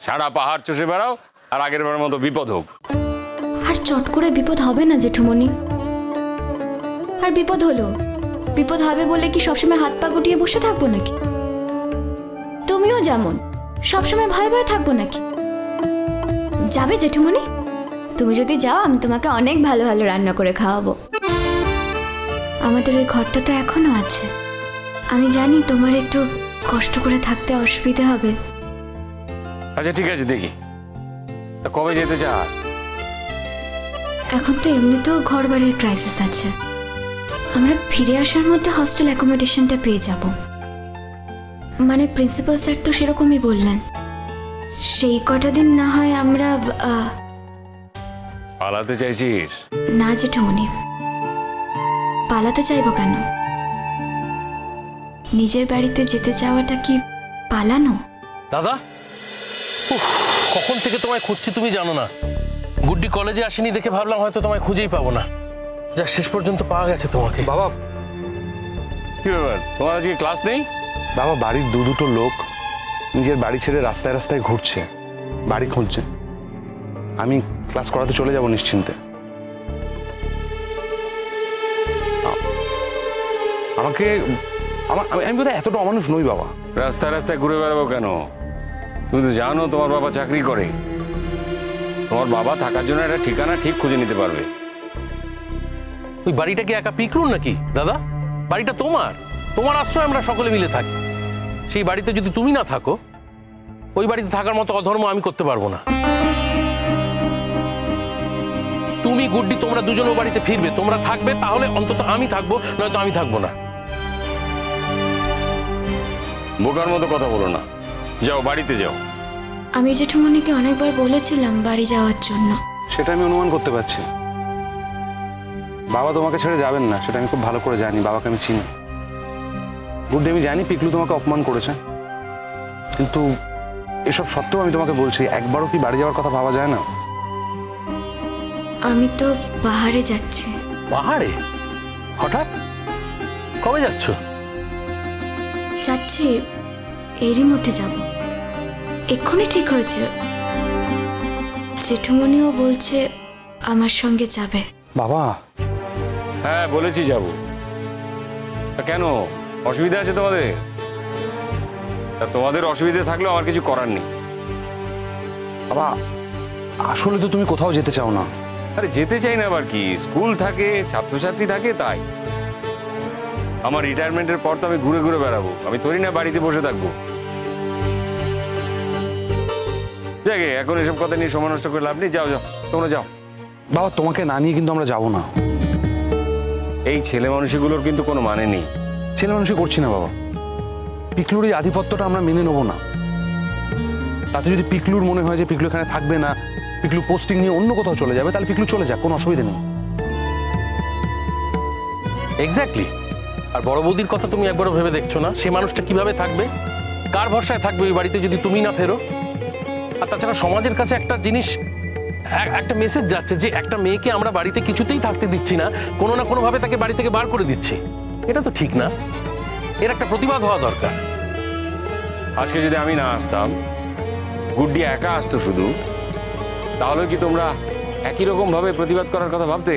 সারা পাহাড় চষে বেড়াও আর আগের বারের মতো বিপদ হোক। আর চট করে বিপদ হবে না জেঠুমনি। আর বিপদ হলো, বিপদ হবে বলে কি সবসময় হাত পা গুটিয়ে বসে থাকবো নাকি? তুমিও যেমন সবসময় ভয়ে ভয়ে থাকবো নাকি? যাবে জেঠুমনি? তুমি যদি যাও আমি তোমাকে অনেক ভালো ভালো রান্না করে খাওয়াবো। আমাদের ওই ঘরটা তো এখনো আছে। আমি জানি তোমার একটু কষ্ট করে থাকতে অসুবিধা হবে। আচ্ছা ঠিক আছে, দেখি কবে যেতে চাও? এখন তো এমনিতেও ঘর বাড়ির ক্রাইসিস আছে। আমরা ফিরে আসার মধ্যে হস্টেল অ্যাকোমোডেশনটা পেয়ে যাব। মানে প্রিন্সিপাল স্যার তো সেরকমই বললেন। সেই কটা দিন না হয় আমরা পালাতে চাইছিস? না জেঠুমনি, পালাতে চাইবো কেন? নিজের বাড়িতে যেতে চাওয়াটা কি পালানো? দাদা, কখন থেকে তোমায় খুঁজছি তুমি জানো না। গুড্ডি কলেজে আসেনি দেখে ভাবলাম হয়তো তোমায় খুঁজেই পাবো না, যা শেষ পর্যন্ত পাওয়া গেছে তোমাকে। বাবা, কি ব্যাপার, তোমার আজকে ক্লাস নেই? বাবা বাড়ির দুটো লোক নিজের বাড়ি ছেড়ে রাস্তায় রাস্তায় ঘুরছে, বাড়ি খুঁজছে। আমি ক্লাস করাতে চলে যাব নিশ্চিন্তে। আমাকে আমি বোধহয় এতটা অমানুষ নই বাবা। রাস্তায় রাস্তায় ঘুরে বেড়াবো কেন? তুমি তো জানো তোমার বাবা চাকরি করে। তোমার বাবা থাকার জন্য একটা ঠিকানা ঠিক খুঁজে নিতে পারবে। ওই বাড়িটা কি একা পিকলুর নাকি দাদা? বাড়িটা তোমার, তোমার আশ্রয় আমরা সকলে মিলে থাকি। সেই বাড়িতে যদি তুমি না থাকো, ওই বাড়িতে থাকার মতো অধর্ম আমি করতে পারবো না। তুমি গুড্ডি তোমরা দুজন ও বাড়িতে ফিরবে, তোমরা থাকবে, তাহলে অন্তত আমি থাকবো, নয়তো আমি থাকবো না। বোকার মতো কথা বলো না, যাও বাড়িতে যাও। আমি জেঠুমনিকে অনেকবার বলেছিলাম বাড়ি যাওয়ার জন্য। সেটা আমি অনুমান করতে পারছি। বাবা তোমাকে ছেড়ে যাবেন না, সেটা আমি খুব ভালো করে জানি। বাবাকে আমি চিনি। গুড্ডি, আমি জানি পিকলু তোমাকে অপমান করেছে, কিন্তু এসব সত্ত্বেও আমি তোমাকে বলছি, একবারও কি বাড়ি যাওয়ার কথা ভাবা যায় না? আমি তো পাহাড়ে যাচ্ছি। পাহাড়ে? হঠাৎ? কবে যাচ্ছ? যাচ্ছি, এরই মধ্যে যাব। এক্ষুনি ঠিক হয়েছে। জেঠুমনিও বলছে আমার সঙ্গে যাবে। বাবা, হ্যাঁ বলেছি যাবো। কেন, অসুবিধা আছে তোমাদের? তোমাদের অসুবিধা থাকলেও আমার কিছু করার নেই। বাবা আসলে তো তুমি কোথাও যেতে চাও না। আরে যেতে চাই না আবার কি, স্কুল থাকে, ছাত্রছাত্রী থাকে, তাই। আমার রিটায়ারমেন্টের পর তো আমি ঘুরে ঘুরে বেড়াবো, আমি তৈরি না বাড়িতে বসে থাকবো। দেখে এখন এসব কথা নিয়ে সময় নষ্ট করে লাভ নেই। যাও যাও, তোমরা যাও। বাবা তোমাকে না নিয়ে কিন্তু আমরা যাবো না। এই ছেলে মানুষগুলোর কিন্তু কোনো মানে নেই। ছেলে মানুষই করছি না বাবা। পিকলুর এই আধিপত্যটা আমরা মেনে নেবো না। তাতে যদি পিকলুর মনে হয় যে পিকলু এখানে থাকবে না, পিকলু পোস্টিং নিয়ে অন্য কোথাও চলে যাবে, তাহলে পিকলু চলে যাক, কোনো অসুবিধা নেই। এক্স্যাক্টলি। আর বড় বৌদির কথা তুমি একবারও ভেবে দেখছো না? সে মানুষটা কিভাবে থাকবে, কার ভরসায় থাকবে ওই বাড়িতে যদি তুমি না ফেরো? আর তাছাড়া সমাজের কাছে একটা জিনিস, একটা মেসেজ যাচ্ছে যে একটা মেয়েকে আমরা বাড়িতে কিছুতেই থাকতে দিচ্ছি না, কোনো না কোনো ভাবে তাকে বাড়ি থেকে বার করে দিচ্ছি। এটা তো ঠিক না। এর একটা প্রতিবাদ হওয়া দরকার। আজকে যদি আমি না আসতাম, গুড্ডি একা আসতো শুধু, তাহলে কি তোমরা একই রকম ভাবে প্রতিবাদ করার কথা ভাবতে?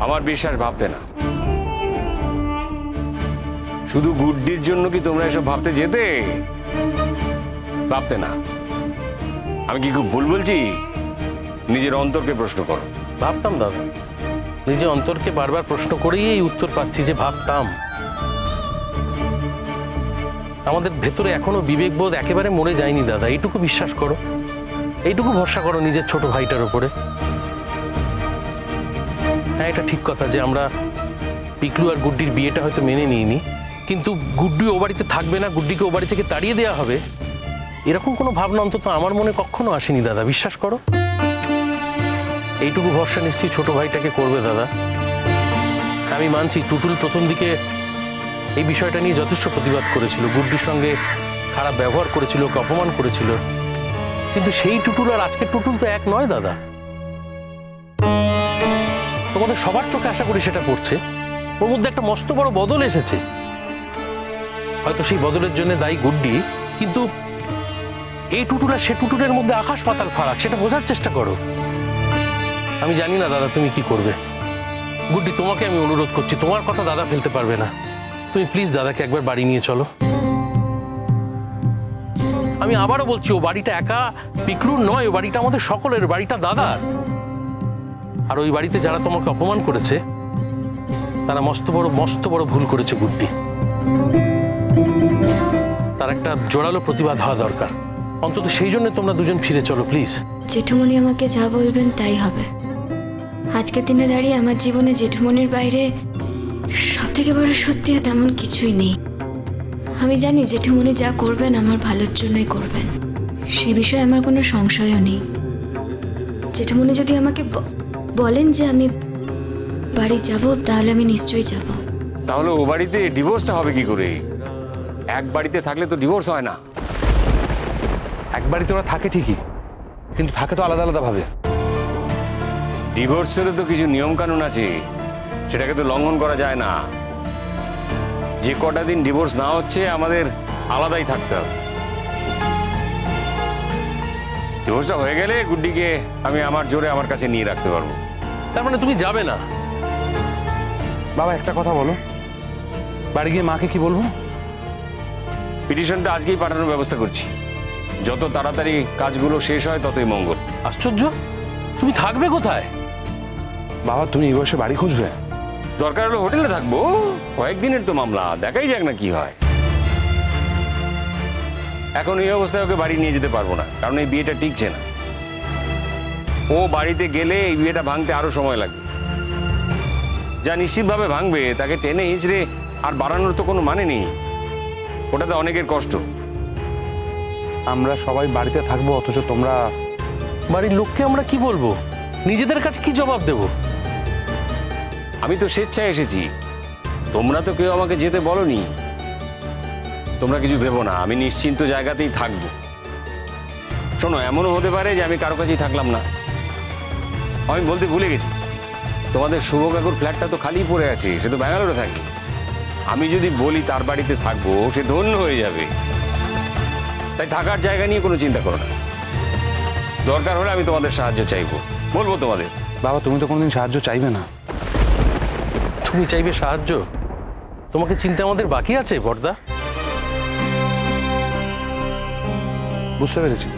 আমার বিশ্বাস ভাবতে না। শুধু গুড্ডির জন্য কি তোমরা এসব ভাবতে যেতে? ভাবতে না। আমি কি খুব ভুল বলছি? নিজের অন্তরকে প্রশ্ন করো। ভাবতাম দাদা, নিজের অন্তরকে বারবার প্রশ্ন করেই এই উত্তর পাচ্ছি যে ভাবতাম। আমাদের ভেতরে এখনো বিবেকবোধ একেবারে মরে যায়নি দাদা, এইটুকু বিশ্বাস করো, এইটুকু ভরসা করো নিজের ছোট ভাইটার উপরে। হ্যাঁ, এটা ঠিক কথা যে আমরা পিকলু আর গুড্ডির বিয়েটা হয়তো মেনে নিইনি, কিন্তু গুড্ডি ও বাড়িতে থাকবে না, গুড্ডিকে ও বাড়ি থেকে তাড়িয়ে দেওয়া হবে, এরকম কোনো ভাবনা অন্তত আমার মনে কখনো আসেনি দাদা, বিশ্বাস করো। এইটুকু ভরসা নিশ্চয়ই ছোট ভাইটাকে করবে দাদা। আমি মানছি টুটুল প্রথম দিকে এই বিষয়টা নিয়ে যথেষ্ট প্রতিবাদ করেছিল, গুড্ডির সঙ্গে খারাপ ব্যবহার করেছিল, ওকে অপমান করেছিল, কিন্তু সেই টুটুল আর আজকের টুটুল তো এক নয় দাদা। তোমাদের সবার চোখে আশা করি সেটা পড়ছে। ওর মধ্যে একটা মস্ত বড় বদল এসেছে। হয়তো সেই বদলের জন্য দায়ী গুড্ডি, কিন্তু এই টুটুর আর সে টুটুরের মধ্যে আকাশ পাতাল ফারাক, সেটা বোঝার চেষ্টা করো। আমি জানি না দাদা তুমি কি করবে। গুড্ডি, তোমাকে আমি অনুরোধ করছি, তোমার কথা দাদা ফেলতে পারবে না। তুমি প্লিজ দাদাকে একবার বাড়ি নিয়ে চলো। আমি আবারও বলছি, ও বাড়িটা একা পিকলুর নয়, ও বাড়িটা আমাদের সকলের, বাড়িটা দাদার। আর ওই বাড়িতে যারা তোমাকে অপমান করেছে তারা মস্ত বড় ভুল করেছে গুড্ডি। তার একটা জোরালো প্রতিবাদ হওয়া দরকার। অন্তত সেই জন্য তোমরা দুজন ফিরে চলো প্লিজ। জেঠুমনি আমাকে যা বলবেন তাই হবে। আজকের দিনে দাঁড়িয়ে আমার জীবনে জেঠুমনির বাইরে সব থেকে বড় সত্যি তেমন কিছুই নেই। আমি জানি জেঠুমনি যা করবেন আমার ভালোর জন্যই করবেন, সে বিষয়ে আমার কোনো সংশয়ও নেই। জেঠুমনি যদি আমাকে বলেন যে আমি বাড়ি যাব, তাহলে আমি নিশ্চয়ই যাব। তাহলে ও বাড়িতে ডিভোর্সটা হবে কি করে? এক বাড়িতে থাকলে তো ডিভোর্স হয় না। এক বাড়িতে ওরা থাকে ঠিকই, কিন্তু থাকে তো আলাদা আলাদা ভাবে। ডিভোর্সেরও তো কিছু নিয়ম কানুন আছে, সেটাকে তো লঙ্ঘন করা যায় না। যে কটা দিন ডিভোর্স না হচ্ছে আমাদের আলাদাই থাকতে হবে। ডিভোর্সটা হয়ে গেলে গুড্ডিকে আমি আমার জোরে আমার কাছে নিয়ে রাখতে পারবো। তার মানে তুমি যাবে না? বাবা একটা কথা বলো, বাড়ি গিয়ে মাকে কি বলবো? পিটিশনটা আজকেই পাঠানোর ব্যবস্থা করছি। যত তাড়াতাড়ি কাজগুলো শেষ হয় ততই মঙ্গল। আশ্চর্য, তুমি থাকবে কোথায়? বাবা তুমি এই বয়সে বাড়ি খুঁজবে? দরকার হলে হোটেলে থাকবো, কয়েকদিনের তো মামলা, দেখাই যাক না কি হয়। এখন এই অবস্থায় ওকে বাড়ি নিয়ে যেতে পারবো না, কারণ এই বিয়েটা টিকছে না। ও বাড়িতে গেলে এই বিয়েটা ভাঙতে আরো সময় লাগবে। যা নিশ্চিতভাবে ভাঙবে তাকে টেনে হিঁচড়ে আর বাড়ানোর তো কোনো মানে নেই। ওটাতে অনেকের কষ্ট। আমরা সবাই বাড়িতে থাকবো, অথচ তোমরা? বাড়ির লোককে আমরা কি বলবো? নিজেদের কাছে কি জবাব দেব? আমি তো স্বেচ্ছায় এসেছি, তোমরা তো কেউ আমাকে যেতে বলোনি। তোমরা কিছু ভেবো না, আমি নিশ্চিন্ত জায়গাতেই থাকবো। শোনো, এমনও হতে পারে যে আমি কারো কাছেই থাকলাম না। আমি বলতে ভুলে গেছি, তোমাদের শুভ কাকুর ফ্ল্যাটটা তো খালি পড়ে আছে, সে তো ব্যাঙ্গালোরে থাকে। আমি যদি বলি তার বাড়িতে থাকবো, সে ধন্য হয়ে যাবে। তাই থাকার জায়গা নিয়ে কোনো চিন্তা করো না। দরকার হলে আমি তোমাদের সাহায্য চাইবো, বলবো তোমাদের। বাবা তুমি তো কোনোদিন সাহায্য চাইবে না। তুমি চাইবে সাহায্য? তোমাকে চিনতে আমাদের বাকি আছে বড়দা। বুঝতে পেরেছি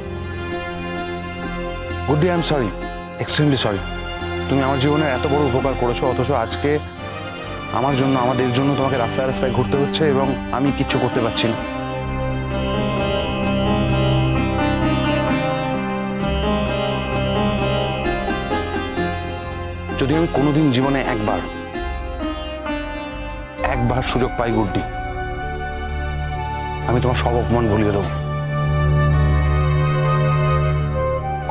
Guddi, I am sorry, extremely sorry. তুমি আমার জীবনে এত বড় উপকার করেছো, অথচ আজকে আমার জন্য, আমাদের জন্য তোমাকে রাস্তায় রাস্তায় ঘুরতে হচ্ছে এবং আমি কিচ্ছু করতে পারছি না। যদি আমি কোনোদিন জীবনে একবার সুযোগ পাই গুড্ডি, আমি তোমার সব অপমান ভুলিয়ে দেবো,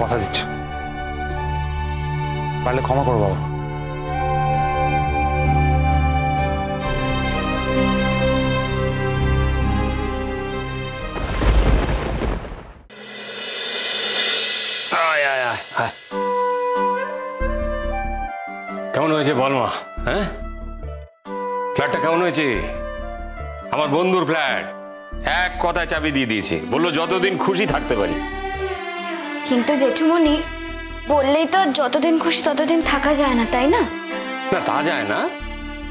কথা দিচ্ছি। পারলে ক্ষমা করো বাবা। কেমন হয়েছে বল মা? হ্যাঁ, ফ্ল্যাটটা কেমন হয়েছে? আমার বন্ধুর ফ্ল্যাট, এক কথায় চাবি দিয়ে দিয়েছে, বললো যতদিন খুশি থাকতে পারি। কিন্তু জেঠুমনি বললেই তো যতদিন খুশি ততদিন থাকা যায় না, তাই না? না, তা যায় না,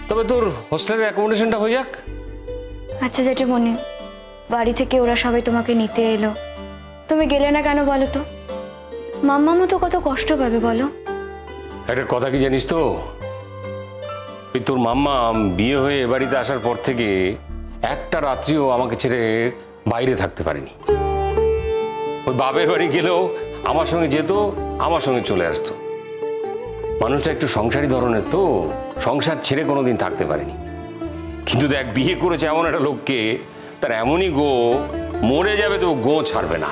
তবে তোর হোস্টেলের অ্যাকোমোডেশনটা হয়ে যাক। আচ্ছা জেঠুমনি, বাড়ি থেকে ওরা সবাই তোমাকে নিতে এলো, তুমি গেলে না কেন বলো তো? মাম্মামও তো কত কষ্ট পাবে বলো। একটা কথা কি জানিস তো, ওই তোর মাম্মা বিয়ে হয়ে এ বাড়িতে আসার পর থেকে একটা রাত্রিও আমাকে ছেড়ে বাইরে থাকতে পারেনি। ওই বাপের বাড়ি গেলেও আমার সঙ্গে যেত, আমার সঙ্গে চলে আসতো। মানুষটা একটু সংসারী ধরনের, তো সংসার ছেড়ে কোনোদিন থাকতে পারেনি। কিন্তু দেখ, বিয়ে করেছে এমন একটা লোককে, তার এমনই গো, মরে যাবে তো গো ছাড়বে না।